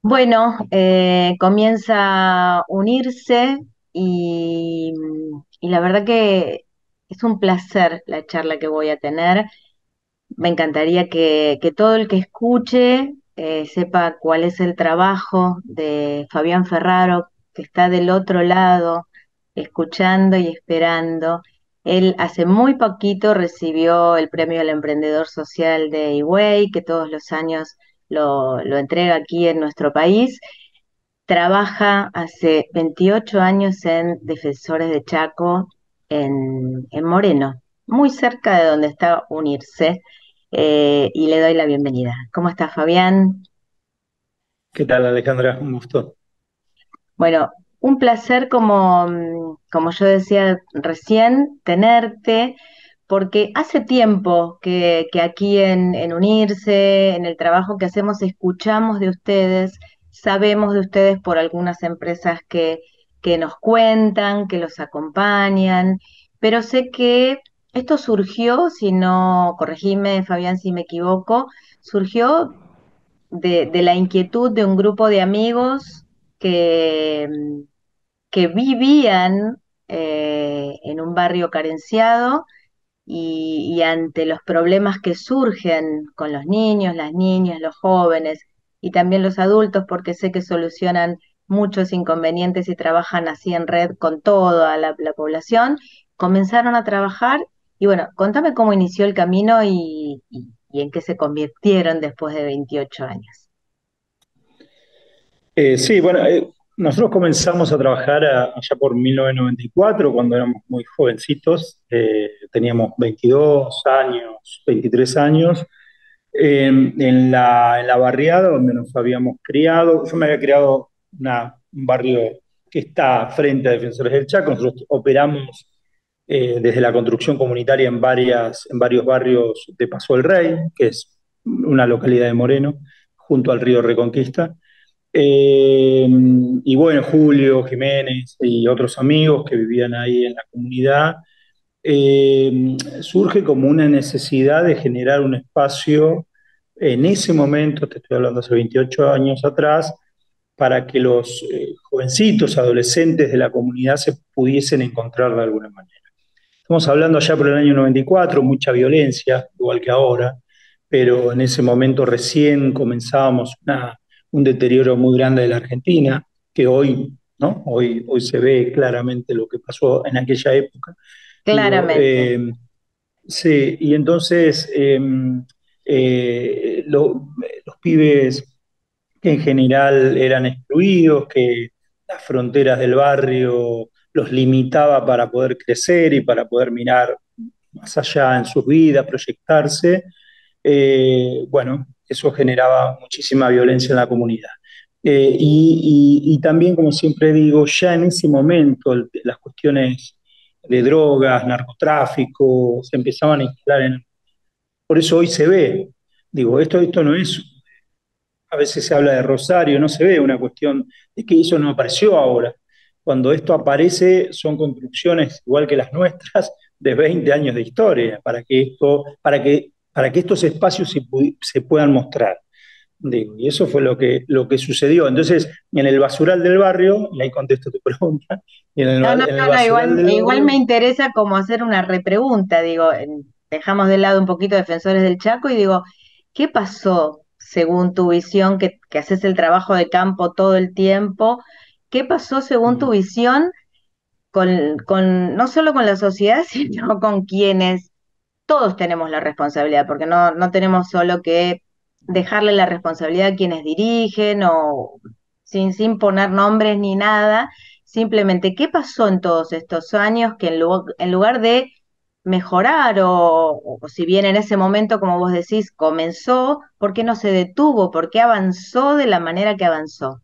Bueno, comienza a unirse y la verdad que es un placer la charla que voy a tener. Me encantaría que todo el que escuche sepa cuál es el trabajo de Fabián Ferraro, que está del otro lado, escuchando y esperando. Él hace muy poquito recibió el premio al emprendedor social de Higüey, que todos los años lo entrega aquí en nuestro país. Trabaja hace 28 años en Defensores de Chaco, en Moreno, muy cerca de donde está Unirse, y le doy la bienvenida. ¿Cómo está, Fabián? ¿Qué tal, Alejandra? Un gusto. Bueno, un placer, como yo decía recién, tenerte, porque hace tiempo que aquí en Unirse, en el trabajo que hacemos, escuchamos de ustedes, sabemos de ustedes por algunas empresas que nos cuentan, que los acompañan, pero sé que esto surgió, si no, corregime, Fabián, si me equivoco, surgió de la inquietud de un grupo de amigos que, que vivían en un barrio carenciado y ante los problemas que surgen con los niños, las niñas, los jóvenes y también los adultos, porque sé que solucionan muchos inconvenientes y trabajan así en red con toda la población, comenzaron a trabajar y bueno, contame cómo inició el camino y en qué se convirtieron después de 28 años. Sí, bueno, nosotros comenzamos a trabajar allá por 1994, cuando éramos muy jovencitos, teníamos 22 años, 23 años, en la barriada donde nos habíamos criado. Yo me había criado en un barrio que está frente a Defensores del Chaco. Nosotros operamos desde la construcción comunitaria en varios barrios de Paso del Rey, que es una localidad de Moreno, junto al río Reconquista. Y bueno, Julio, Jiménez y otros amigos que vivían ahí en la comunidad, surge como una necesidad de generar un espacio en ese momento, te estoy hablando hace 28 años atrás, para que los jovencitos, adolescentes de la comunidad se pudiesen encontrar de alguna manera. Estamos hablando allá por el año 94, mucha violencia, igual que ahora, pero en ese momento recién comenzábamos un deterioro muy grande de la Argentina, que hoy, ¿no? Hoy se ve claramente lo que pasó en aquella época. Digo, Claramente. sí, y entonces los pibes que en general eran excluidos, que las fronteras del barrio los limitaba para poder crecer y para poder mirar más allá en sus vidas, proyectarse. Bueno, eso generaba muchísima violencia en la comunidad. Y también, como siempre digo, ya en ese momento las cuestiones de drogas, narcotráfico, se empezaban a instalar Por eso hoy se ve, digo, esto no es, a veces se habla de Rosario, no se ve una cuestión de que eso no apareció ahora. Cuando esto aparece son construcciones igual que las nuestras de 20 años de historia para que estos espacios se puedan mostrar. Digo, y eso fue lo que sucedió. Entonces, en el basural del barrio, y ahí contesto tu pregunta, y No, no, en el no, no, basural del igual me barrio. interesa como hacer una repregunta, digo, dejamos de lado un poquito Defensores del Chaco y digo, ¿qué pasó según tu visión, que haces el trabajo de campo todo el tiempo? ¿Qué pasó según tu mm, visión no solo con la sociedad, sino con quienes todos tenemos la responsabilidad, porque no tenemos solo que dejarle la responsabilidad a quienes dirigen o sin poner nombres ni nada, simplemente qué pasó en todos estos años que en lugar de mejorar o si bien en ese momento, como vos decís, comenzó, ¿por qué no se detuvo? ¿Por qué avanzó de la manera que avanzó?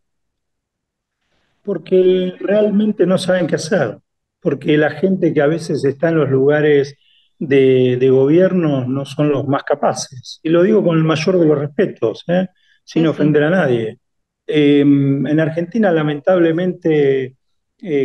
Porque realmente no saben qué hacer, porque la gente que a veces está en los lugares de gobierno no son los más capaces. Y lo digo con el mayor de los respetos, sin Sí, sí. ofender a nadie. En Argentina, lamentablemente,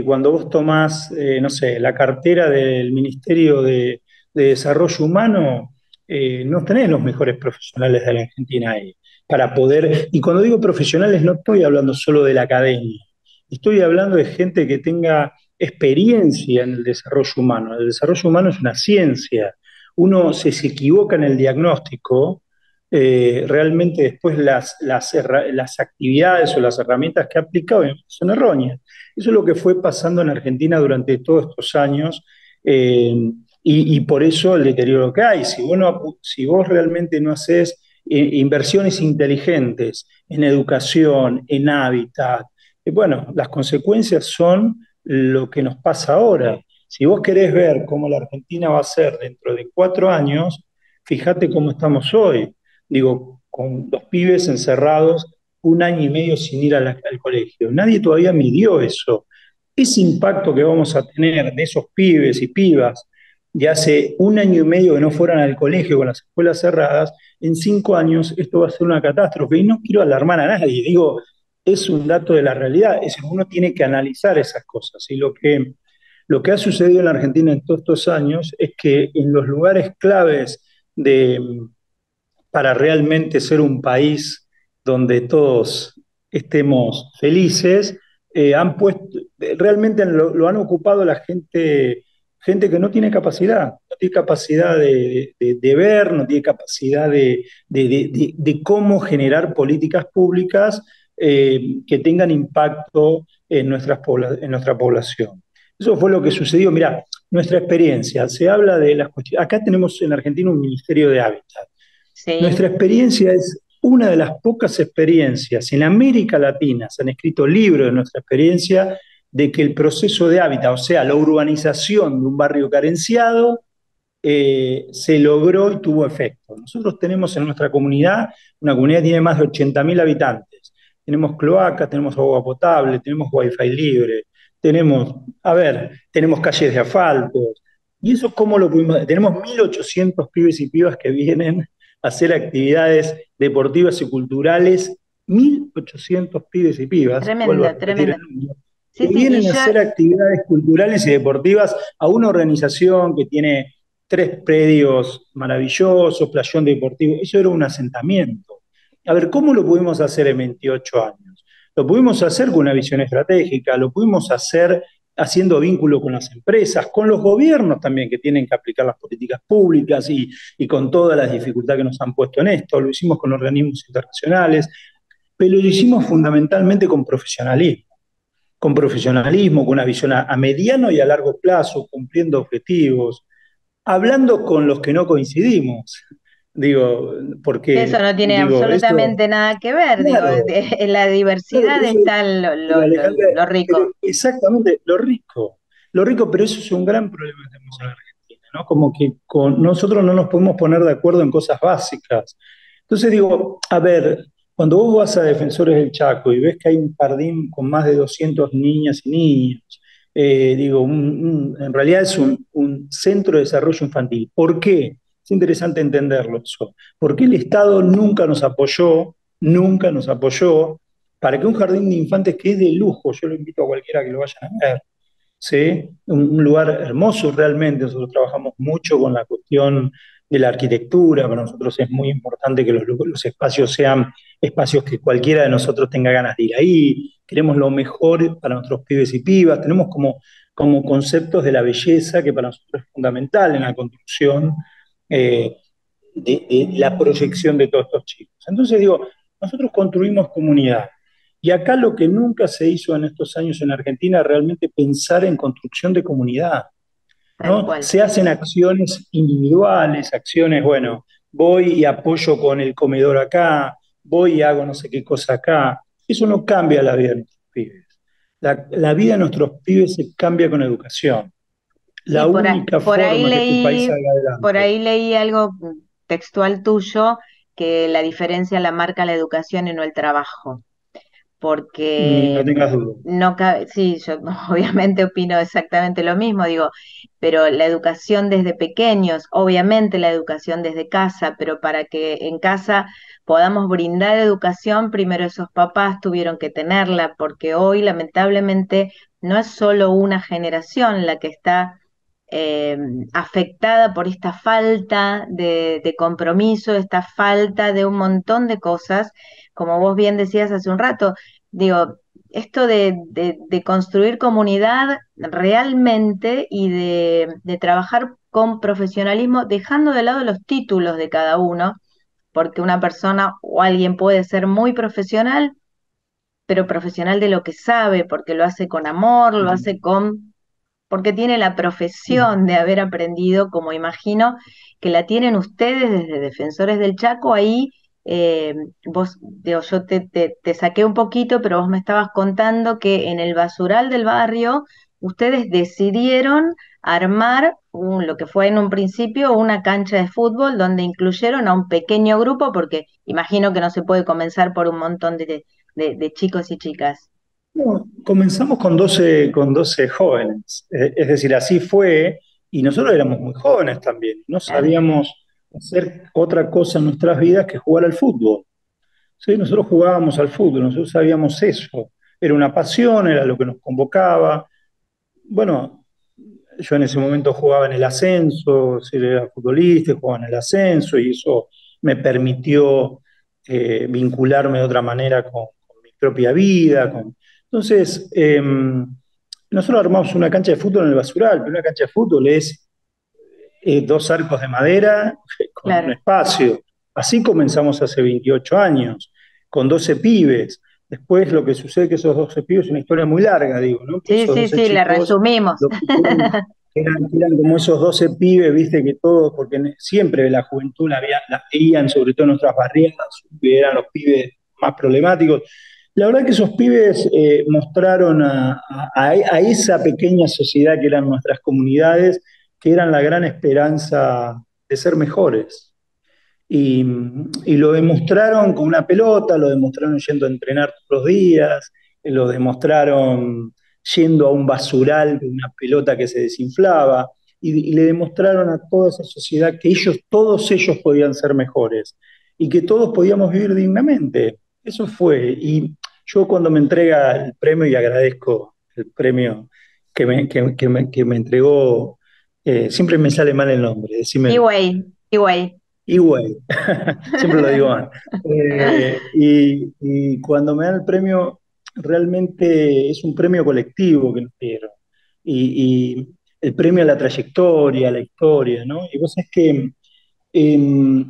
cuando vos tomás, no sé, la cartera del Ministerio de Desarrollo Humano, no tenés los mejores profesionales de la Argentina ahí. para poder, y cuando digo profesionales no estoy hablando solo de la academia, estoy hablando de gente que tenga experiencia en el desarrollo humano. El desarrollo humano es una ciencia. Uno se equivoca en el diagnóstico, realmente después las actividades o las herramientas que ha aplicado son erróneas. Eso es lo que fue pasando en Argentina durante todos estos años. Y por eso el deterioro que hay. Si vos realmente no haces inversiones inteligentes en educación, en hábitat, bueno, las consecuencias son lo que nos pasa ahora. Si vos querés ver cómo la Argentina va a ser dentro de 4 años, fíjate cómo estamos hoy. Digo, con los pibes encerrados 1 año y medio sin ir al colegio. Nadie todavía midió eso. Ese impacto que vamos a tener de esos pibes y pibas de hace 1 año y medio que no fueran al colegio con las escuelas cerradas, en 5 años esto va a ser una catástrofe. Y no quiero alarmar a nadie, digo, es un dato de la realidad, es decir, uno tiene que analizar esas cosas. Y lo que ha sucedido en la Argentina en todos estos años es que en los lugares claves de, para realmente ser un país donde todos estemos felices, han puesto, realmente lo han ocupado la gente que no tiene capacidad de ver, no tiene capacidad de cómo generar políticas públicas que tengan impacto en nuestra población. Eso fue lo que sucedió. Mira, nuestra experiencia, se habla de las cuestiones. Acá tenemos en Argentina un Ministerio de Hábitat. Sí, Nuestra experiencia es una de las pocas experiencias en América Latina, se han escrito libros de nuestra experiencia, de que el proceso de hábitat, o sea, la urbanización de un barrio carenciado, se logró y tuvo efecto. Nosotros tenemos en nuestra comunidad, una comunidad que tiene más de 80.000 habitantes, tenemos cloacas, tenemos agua potable, tenemos wifi libre, tenemos calles de asfalto. ¿Y eso cómo lo pudimos? Tenemos 1.800 pibes y pibas que vienen a hacer actividades deportivas y culturales, 1.800 pibes y pibas, vuelvo a tremendo, repetir el tremendo. número, Sí, que sí, y vienen a yo, hacer actividades culturales y deportivas a una organización que tiene 3 predios maravillosos, playón deportivo. Eso era un asentamiento. A ver, ¿cómo lo pudimos hacer en 28 años? Lo pudimos hacer con una visión estratégica, lo pudimos hacer haciendo vínculo con las empresas, con los gobiernos también que tienen que aplicar las políticas públicas y con todas las dificultades que nos han puesto en esto. Lo hicimos con organismos internacionales, pero lo hicimos fundamentalmente con una visión a mediano y a largo plazo, cumpliendo objetivos, hablando con los que no coincidimos. Digo, eso porque, no tiene digo, eso, absolutamente nada que ver, digo, claro, en la claro, diversidad pero eso, está pero Alejandra, lo pero rico, exactamente, lo rico, pero eso es un gran problema que tenemos en Argentina, ¿no? Como que nosotros no nos podemos poner de acuerdo en cosas básicas. Entonces digo, a ver, cuando vos vas a Defensores del Chaco y ves que hay un jardín con más de 200 niñas y niños, digo, en realidad es un centro de desarrollo infantil. ¿Por qué? Es interesante entenderlo eso. Porque el Estado nunca nos apoyó para que un jardín de infantes que es de lujo, yo lo invito a cualquiera que lo vayan a ver, ¿sí? Un lugar hermoso realmente. Nosotros trabajamos mucho con la cuestión de la arquitectura, para nosotros es muy importante que los espacios sean espacios que cualquiera de nosotros tenga ganas de ir ahí, queremos lo mejor para nuestros pibes y pibas, tenemos como conceptos de la belleza que para nosotros es fundamental en la construcción eh, de la proyección de todos estos chicos. Entonces digo, nosotros construimos comunidad. Y acá lo que nunca se hizo en estos años en Argentina es realmente pensar en construcción de comunidad, tal ¿no? cual. Se hacen acciones individuales, acciones, bueno, voy y apoyo con el comedor acá, voy y hago no sé qué cosa acá. Eso no cambia la vida de nuestros pibes. La vida de nuestros pibes se cambia con educación. Sí, La única forma que este país salga por adelante. ahí leí algo textual tuyo, que la diferencia la marca la educación y no el trabajo. No Porque tengas duda. no cabe, sí, yo obviamente opino exactamente lo mismo, digo, pero la educación desde pequeños, obviamente la educación desde casa, pero para que en casa podamos brindar educación, primero esos papás tuvieron que tenerla, porque hoy lamentablemente no es solo una generación la que está eh, afectada por esta falta de compromiso, esta falta de un montón de cosas, como vos bien decías hace un rato, digo, esto de construir comunidad realmente y de trabajar con profesionalismo, dejando de lado los títulos de cada uno, porque una persona o alguien puede ser muy profesional, pero profesional de lo que sabe, porque lo hace con amor, lo Ujú. hace porque tiene la profesión de haber aprendido, como imagino que la tienen ustedes desde Defensores del Chaco, ahí vos, digo, yo te saqué un poquito, pero vos me estabas contando que en el basural del barrio ustedes decidieron armar lo que fue en un principio una cancha de fútbol donde incluyeron a un pequeño grupo, porque imagino que no se puede comenzar por un montón de chicos y chicas. No, comenzamos con 12 jóvenes, es decir, así fue, y nosotros éramos muy jóvenes también, no Claro. sabíamos hacer otra cosa en nuestras vidas que jugar al fútbol. ¿Sí? Nosotros jugábamos al fútbol, nosotros sabíamos eso, era una pasión, era lo que nos convocaba. Bueno, yo en ese momento jugaba en el ascenso, sí, era futbolista, jugaba en el ascenso y eso me permitió vincularme de otra manera con mi propia vida. Entonces, nosotros armamos una cancha de fútbol en el basural, pero una cancha de fútbol es dos arcos de madera con un Claro. espacio. Así comenzamos hace 28 años, con 12 pibes. Después lo que sucede es que esos 12 pibes es una historia muy larga, digo, ¿no? Pero Sí, esos sí, 12 sí, le chicos, resumimos. lo que eran como esos 12 pibes, viste, que todos, porque siempre de la juventud la veían, sobre todo en nuestras barriadas, eran los pibes más problemáticos. La verdad que esos pibes mostraron a esa pequeña sociedad que eran nuestras comunidades, que eran la gran esperanza de ser mejores. Y, y lo demostraron con una pelota, lo demostraron yendo a entrenar todos los días, lo demostraron yendo a un basural con una pelota que se desinflaba, y le demostraron a toda esa sociedad que ellos, todos ellos podían ser mejores y que todos podíamos vivir dignamente. Eso fue. Y yo cuando me entrega el premio, y agradezco el premio que me entregó, siempre me sale mal el nombre, decime. Eway, Eway. Eway, siempre lo digo mal. Y cuando me dan el premio, realmente es un premio colectivo que nos dieron. Y el premio a la trayectoria, a la historia, ¿no? Y vos sabés que, eh,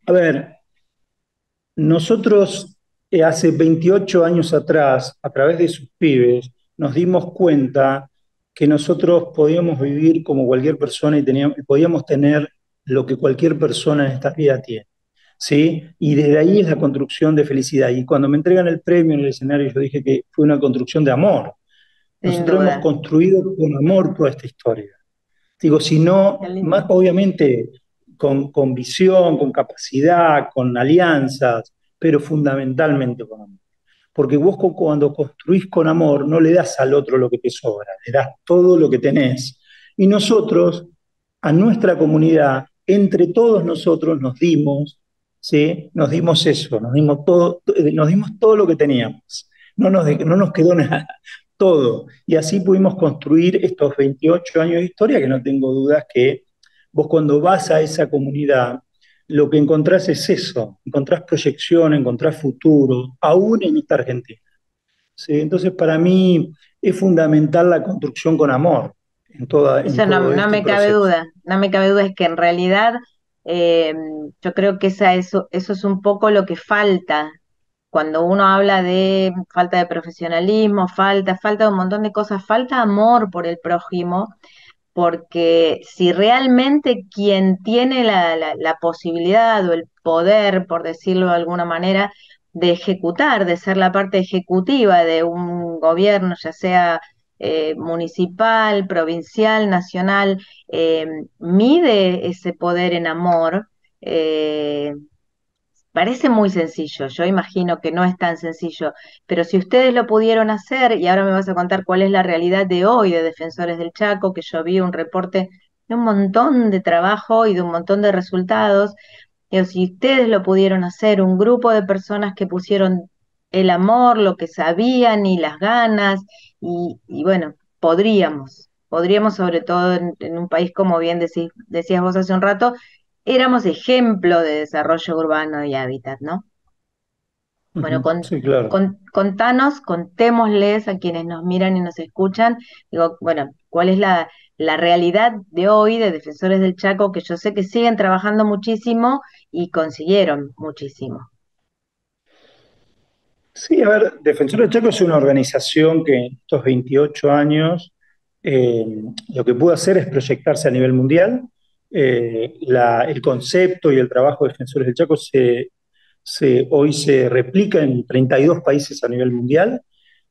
a ver, nosotros hace 28 años atrás, a través de sus pibes, nos dimos cuenta que nosotros podíamos vivir como cualquier persona y podíamos tener lo que cualquier persona en esta vida tiene. ¿Sí? Y desde ahí es la construcción de felicidad. Y cuando me entregan el premio en el escenario, yo dije que fue una construcción de amor. Sin Nosotros hemos duda. construido con amor toda esta historia. Digo, si Qué no, más lindo. obviamente con visión, con capacidad, con alianzas, pero fundamentalmente con amor. Porque vos cuando construís con amor no le das al otro lo que te sobra, le das todo lo que tenés. Y nosotros, a nuestra comunidad, entre todos nosotros nos dimos, ¿sí? Nos dimos eso, nos dimos todo lo que teníamos. No nos quedó nada, todo. Y así pudimos construir estos 28 años de historia que no tengo dudas que vos cuando vas a esa comunidad, lo que encontrás es eso, encontrás proyección, encontrás futuro, aún en esta Argentina. ¿Sí? Entonces, para mí es fundamental la construcción con amor en Eso no, todo no este me cabe proceso. duda, no me cabe duda, es que en realidad eh, yo creo que eso es un poco lo que falta cuando uno habla de falta de profesionalismo, falta un montón de cosas, falta amor por el prójimo, porque si realmente quien tiene la posibilidad o el poder, por decirlo de alguna manera, de ejecutar, de ser la parte ejecutiva de un gobierno, ya sea municipal, provincial, nacional, mide ese poder en amor, eh, parece muy sencillo, yo imagino que no es tan sencillo, pero si ustedes lo pudieron hacer, y ahora me vas a contar cuál es la realidad de hoy de Defensores del Chaco, que yo vi un reporte de un montón de trabajo y de un montón de resultados, digo, si ustedes lo pudieron hacer, un grupo de personas que pusieron el amor, lo que sabían y las ganas, y bueno, podríamos, sobre todo en un país como bien decías vos hace un rato, éramos ejemplo de desarrollo urbano y hábitat, ¿no? Bueno, Ujú, sí, claro. contanos, contémosles a quienes nos miran y nos escuchan, digo, bueno, cuál es la realidad de hoy de Defensores del Chaco, que yo sé que siguen trabajando muchísimo y consiguieron muchísimo. Sí, a ver, Defensores del Chaco es una organización que en estos 28 años eh, lo que pudo hacer es proyectarse a nivel mundial. El concepto y el trabajo de Defensores del Chaco hoy se replica en 32 países a nivel mundial.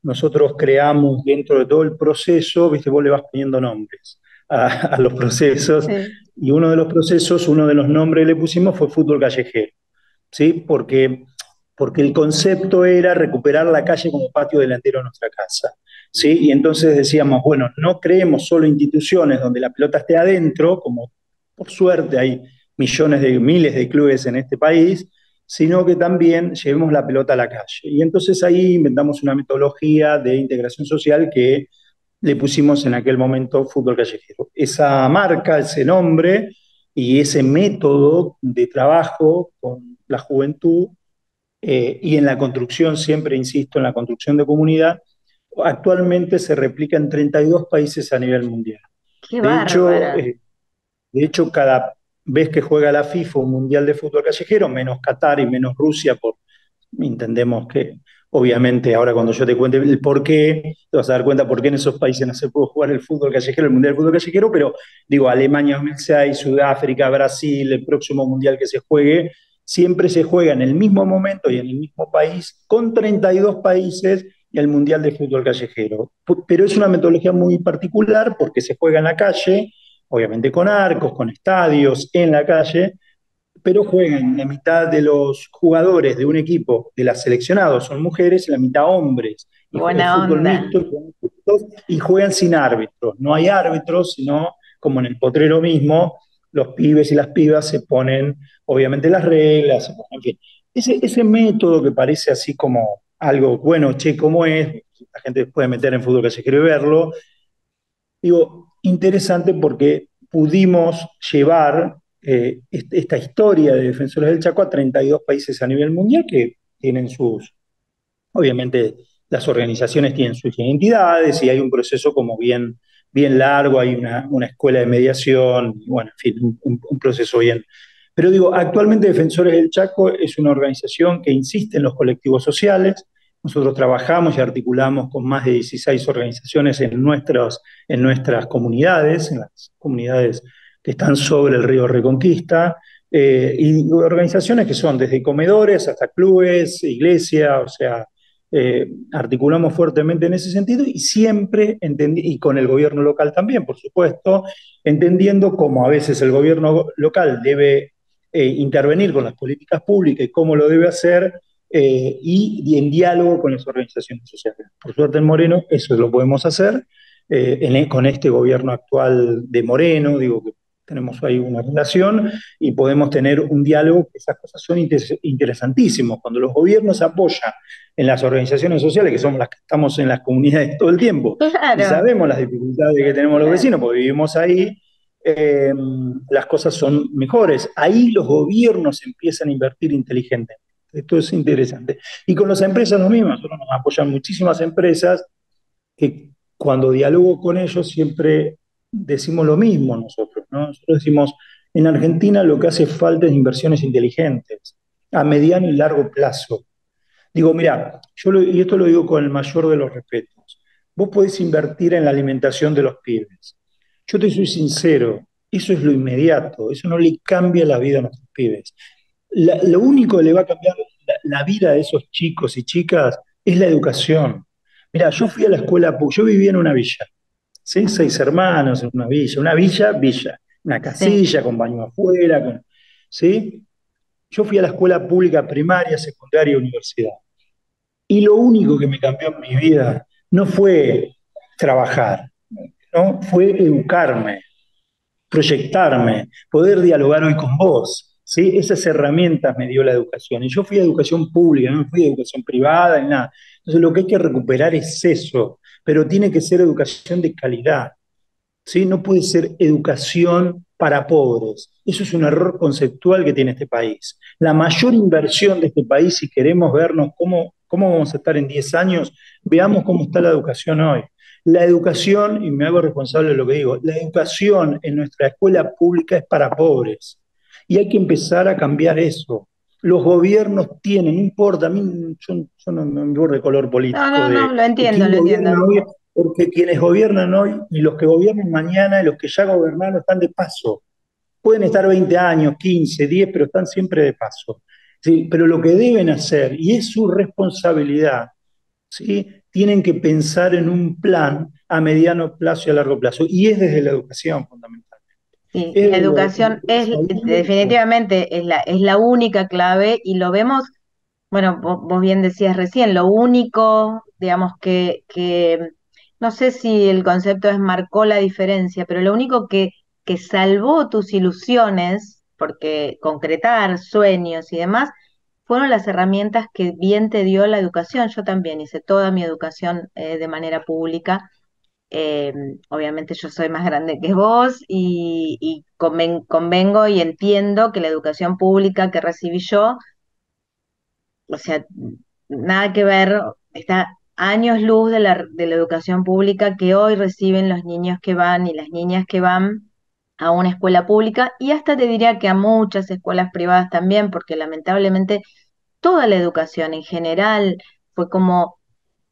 Nosotros creamos dentro de todo el proceso, viste, vos le vas poniendo nombres a los procesos, Sí. y uno de los procesos, uno de los nombres que le pusimos fue fútbol callejero. ¿Sí? Porque el concepto era recuperar la calle como patio delantero de nuestra casa. ¿Sí? Y entonces decíamos, bueno, no creemos solo instituciones donde la pelota esté adentro, como por suerte hay miles de clubes en este país, sino que también llevemos la pelota a la calle. Y entonces ahí inventamos una metodología de integración social que le pusimos en aquel momento fútbol callejero. Esa marca, ese nombre y ese método de trabajo con la juventud y en la construcción, siempre insisto, en la construcción de comunidad, actualmente se replica en 32 países a nivel mundial. Qué De hecho, bárbara. eh, de hecho, cada vez que juega la FIFA un mundial de fútbol callejero, menos Qatar y menos Rusia, entendemos que obviamente ahora cuando yo te cuente el por qué, te vas a dar cuenta por qué en esos países no se puede jugar el fútbol callejero, el mundial de fútbol callejero, pero digo, Alemania 2006, Sudáfrica, Brasil, el próximo mundial que se juegue, siempre se juega en el mismo momento y en el mismo país, con 32 países el mundial de fútbol callejero. Pero es una metodología muy particular porque se juega en la calle, obviamente con arcos, con estadios, en la calle, pero juegan la mitad de los jugadores de un equipo de las seleccionados son mujeres y la mitad hombres. Y es Buena fútbol onda. mixto y juegan sin árbitros. No hay árbitros, sino como en el potrero mismo, los pibes y las pibas se ponen, obviamente, las reglas, en fin. Ese método que parece así como algo, bueno, che, ¿cómo es? La gente puede meter en fútbol callejero y verlo, digo, interesante porque pudimos llevar esta historia de Defensores del Chaco a 32 países a nivel mundial que tienen obviamente las organizaciones tienen sus identidades y hay un proceso como bien largo, hay una escuela de mediación, bueno, en fin, un proceso bien. Pero digo, actualmente Defensores del Chaco es una organización que insiste en los colectivos sociales. Nosotros trabajamos y articulamos con más de 16 organizaciones en nuestras comunidades, en las comunidades que están sobre el río Reconquista, y organizaciones que son desde comedores hasta clubes, iglesia, o sea, articulamos fuertemente en ese sentido y siempre, y con el gobierno local también, por supuesto, entendiendo cómo a veces el gobierno local debe intervenir con las políticas públicas y cómo lo debe hacer, y en diálogo con las organizaciones sociales. Por suerte en Moreno eso lo podemos hacer, con este gobierno actual de Moreno, digo que tenemos ahí una relación y podemos tener un diálogo, que esas cosas son interesantísimas. Cuando los gobiernos apoyan en las organizaciones sociales, que somos las que estamos en las comunidades todo el tiempo, y Claro, sabemos las dificultades que tenemos los claro. vecinos, porque vivimos ahí, eh, las cosas son mejores. Ahí los gobiernos empiezan a invertir inteligentemente. Esto es interesante. Y con las empresas lo mismo, nosotros nos apoyan muchísimas empresas que cuando dialogo con ellos siempre decimos lo mismo nosotros, ¿no? Nosotros decimos, en Argentina lo que hace falta es inversiones inteligentes, a mediano y largo plazo. Digo, mira, y esto lo digo con el mayor de los respetos, vos podés invertir en la alimentación de los pibes. Yo te soy sincero, eso es lo inmediato, eso no le cambia la vida a nuestros pibes. Lo único que le va a cambiar la vida de esos chicos y chicas es la educación. Mira, yo fui a la escuela, yo vivía en una villa, ¿sí? Ujú. 6 hermanos en una villa, una Sí. casilla con baño afuera, ¿sí? Yo fui a la escuela pública primaria, secundaria y universidad. Y lo único que me cambió en mi vida no fue trabajar, ¿no? Fue educarme, proyectarme, poder dialogar hoy con vos. ¿Sí? Esas herramientas me dio la educación. Y yo fui a educación pública, no fui a educación privada ni nada. Entonces lo que hay que recuperar es eso, pero tiene que ser educación de calidad. ¿sí? No puede ser educación para pobres. Eso es un error conceptual que tiene este país. La mayor inversión de este país, si queremos vernos cómo vamos a estar en 10 años, veamos cómo está la educación hoy. La educación, y me hago responsable de lo que digo, la educación en nuestra escuela pública es para pobres. Y hay que empezar a cambiar eso. Los gobiernos tienen, no importa, a mí yo no me importa el color No, político no, no, de quién lo gobierna entiendo. hoy, porque quienes gobiernan hoy y los que gobiernan mañana y los que ya gobernaron están de paso. Pueden estar 20 años, 15, 10, pero están siempre de paso. ¿Sí? Pero lo que deben hacer, y es su responsabilidad, ¿sí? Tienen que pensar en un plan a mediano plazo y a largo plazo. Y es desde la educación fundamental. Sí, Es la desde educación es definitivamente es la única clave y lo vemos, bueno, vos bien decías recién, lo único, digamos, no sé si el concepto es marcó la diferencia, pero lo único que salvó tus ilusiones, porque concretar sueños y demás, fueron las herramientas que bien te dio la educación. Yo también hice toda mi educación de manera pública. eh, Obviamente yo soy más grande que vos y convengo y entiendo que la educación pública que recibí yo, o sea, nada que ver, está años luz de la educación pública que hoy reciben los niños que van y las niñas que van a una escuela pública y hasta te diría que a muchas escuelas privadas también, porque lamentablemente toda la educación en general fue como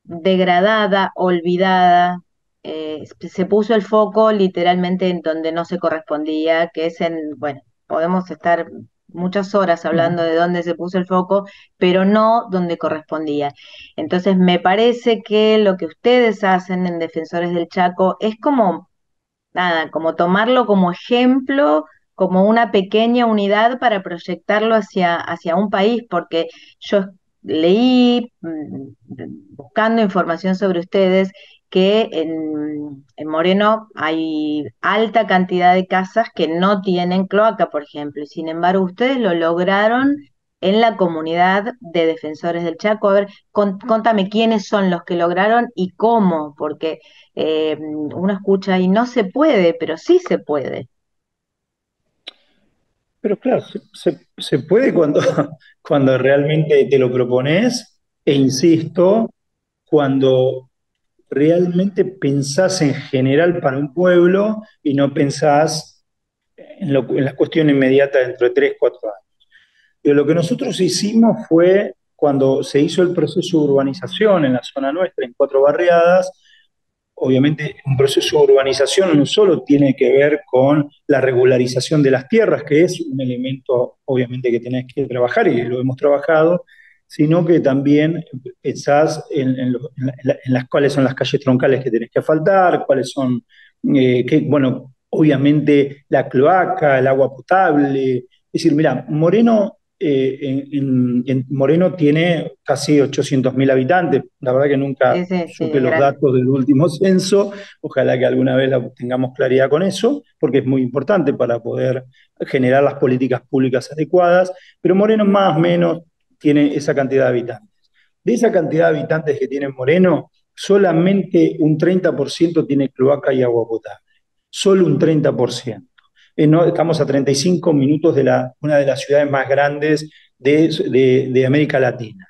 degradada, olvidada. Se puso el foco literalmente en donde no se correspondía, que es en, bueno, podemos estar muchas horas hablando de dónde se puso el foco, pero no donde correspondía. Entonces, me parece que lo que ustedes hacen en Defensores del Chaco es como nada, como tomarlo como ejemplo, como una pequeña unidad para proyectarlo hacia un país, porque yo leí, buscando información sobre ustedes, que en Moreno hay alta cantidad de casas que no tienen cloaca, por ejemplo, y sin embargo ustedes lo lograron en la comunidad de Defensores del Chaco. A ver, contame quiénes son los que lograron y cómo, porque uno escucha y no se puede, pero sí se puede. Pero claro, se puede cuando, cuando realmente te lo propones, e insisto, cuando realmente pensás en general para un pueblo y no pensás en la cuestión inmediata dentro de 3, 4 años. Pero lo que nosotros hicimos fue, cuando se hizo el proceso de urbanización en la zona nuestra, en 4 barriadas, obviamente un proceso de urbanización no solo tiene que ver con la regularización de las tierras, que es un elemento obviamente que tenés que trabajar y lo hemos trabajado, sino que también pensás en las cuáles son las calles troncales que tenés que asfaltar, cuáles son, bueno, obviamente la cloaca, el agua potable. Es decir, mira, Moreno en Moreno tiene casi 800.000 habitantes. La verdad que nunca Sí, sí, sí, supe es los grande. datos del último censo. Ojalá que alguna vez tengamos claridad con eso, porque es muy importante para poder generar las políticas públicas adecuadas. Pero Moreno más o menos tiene esa cantidad de habitantes. De esa cantidad de habitantes que tiene Moreno, solamente un 30% tiene cloaca y agua potable. Solo un 30%. No, estamos a 35 minutos de una de las ciudades más grandes de América Latina.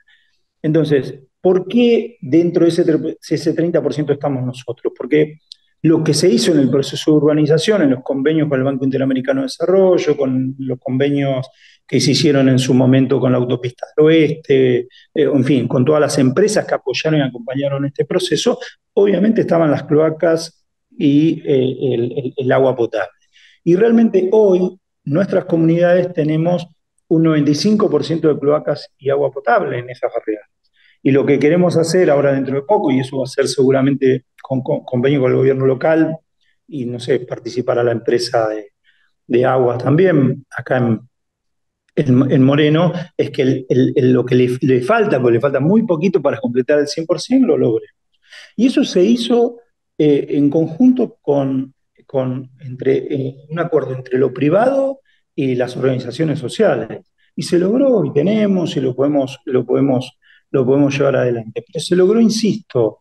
Entonces, ¿por qué dentro de ese 30% estamos nosotros? Porque lo que se hizo en el proceso de urbanización, en los convenios con el Banco Interamericano de Desarrollo, con los convenios que se hicieron en su momento con la Autopista del Oeste, en fin, con todas las empresas que apoyaron y acompañaron este proceso, obviamente estaban las cloacas y el agua potable. Y realmente hoy nuestras comunidades tenemos un 95% de cloacas y agua potable en esas barriadas. Y lo que queremos hacer ahora dentro de poco, y eso va a ser seguramente con convenio con el gobierno local, y no sé, participará la empresa de aguas también, acá en Moreno, es que lo que le falta, porque le falta muy poquito para completar el 100%, lo logre. Y eso se hizo en conjunto entre un acuerdo entre lo privado y las organizaciones sociales. Y se logró, y tenemos, y lo podemos llevar adelante. Pero se logró, insisto,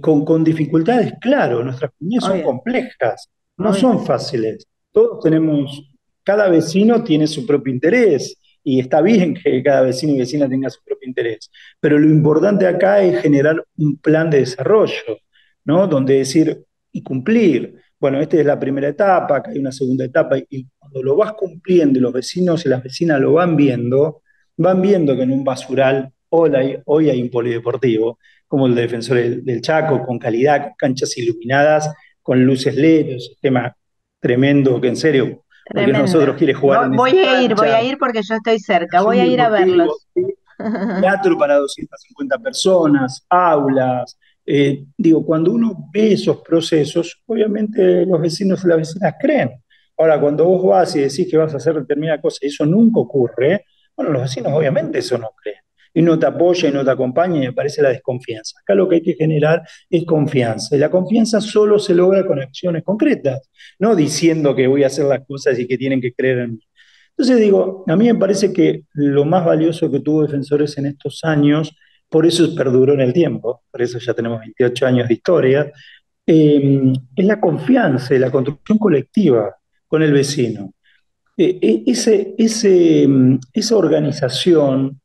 con dificultades, claro, nuestras comunidades son obvio, complejas, no obvio. son fáciles. Todos tenemos, cada vecino tiene su propio interés y está bien que cada vecino y vecina tenga su propio interés, pero lo importante acá es generar un plan de desarrollo, ¿no? Donde decir y cumplir. Bueno, esta es la primera etapa, acá hay una segunda etapa y cuando lo vas cumpliendo y los vecinos y las vecinas lo van viendo que en un basural hoy hay un polideportivo como el de Defensor del Chaco, con calidad, con canchas iluminadas, con luces LED, un sistema tremendo que en serio, porque Tremendo. nosotros quiere jugar en esa Voy a cancha, ir porque yo estoy cerca, voy a ir a deportivo, verlos. teatro para 250 personas, aulas. Digo, cuando uno ve esos procesos, obviamente los vecinos y las vecinas creen. Ahora, cuando vos vas y decís que vas a hacer determinada cosa y eso nunca ocurre, bueno, los vecinos obviamente eso no creen. Y no te apoya y no te acompaña y me parece la desconfianza. Acá lo que hay que generar es confianza. Y la confianza solo se logra con acciones concretas, no diciendo que voy a hacer las cosas y que tienen que creer en mí. Entonces digo, a mí me parece que lo más valioso que tuvo Defensores en estos años, por eso perduró en el tiempo, por eso ya tenemos 28 años de historia, es la confianza y la construcción colectiva con el vecino. Esa organización,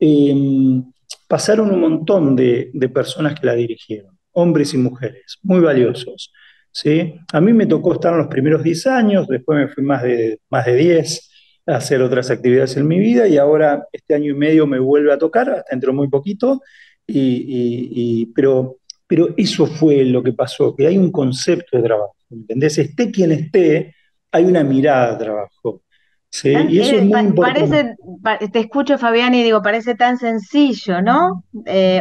eh, pasaron un montón de personas que la dirigieron, hombres y mujeres, muy valiosos. ¿Sí? A mí me tocó estar en los primeros 10 años, después me fui más de 10 a hacer otras actividades en mi vida y ahora este año y medio me vuelve a tocar, hasta dentro muy poquito, pero eso fue lo que pasó, que hay un concepto de trabajo, ¿entendés? Esté quien esté, hay una mirada de trabajo. ¿Sí? Y eso es muy importante. Te escucho, Fabián, y digo, parece tan sencillo, ¿no?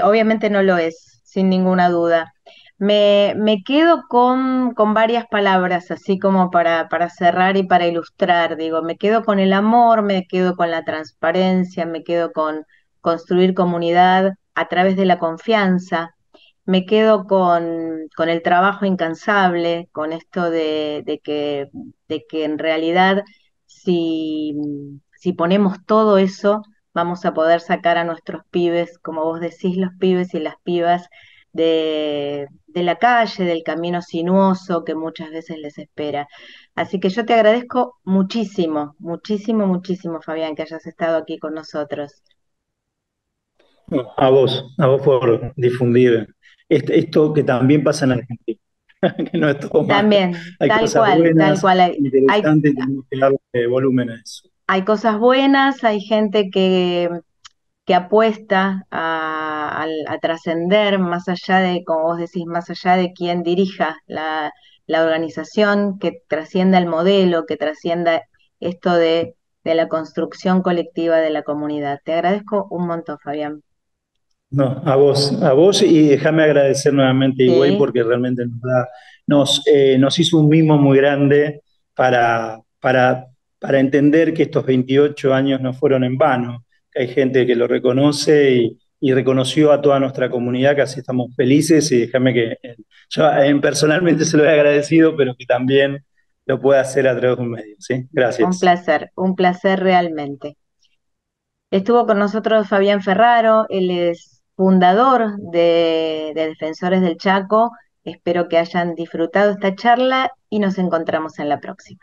Obviamente no lo es, sin ninguna duda. Me quedo con varias palabras, así como para cerrar y para ilustrar. Digo, me quedo con el amor, me quedo con la transparencia, me quedo con construir comunidad a través de la confianza. Me quedo con el trabajo incansable, con esto de que en realidad si, si ponemos todo eso, vamos a poder sacar a nuestros pibes, como vos decís, los pibes y las pibas de la calle, del camino sinuoso que muchas veces les espera. Así que yo te agradezco muchísimo, muchísimo, muchísimo, Fabián, que hayas estado aquí con nosotros. No, a vos por difundir esto que también pasa en Argentina, que no es todo malo. También, Hay cosas tal buenas, cual. interesantes y tenemos que darle volumen a eso. Hay cosas buenas, hay gente que apuesta a trascender más allá de, como vos decís, más allá de quien dirija la organización, que trascienda el modelo, que trascienda esto de la construcción colectiva de la comunidad. Te agradezco un montón, Fabián. No, a vos y déjame agradecer nuevamente a Higüey Sí, porque realmente nos hizo un mimo muy grande para, para, para entender que estos 28 años no fueron en vano, que hay gente que lo reconoce y reconoció a toda nuestra comunidad, que así estamos felices y déjame que yo personalmente se lo he agradecido, pero que también lo pueda hacer a través de un medio, ¿sí? Gracias. un placer realmente. Estuvo con nosotros Fabián Ferraro, él es fundador de Defensores del Chaco. Espero que hayan disfrutado esta charla y nos encontramos en la próxima.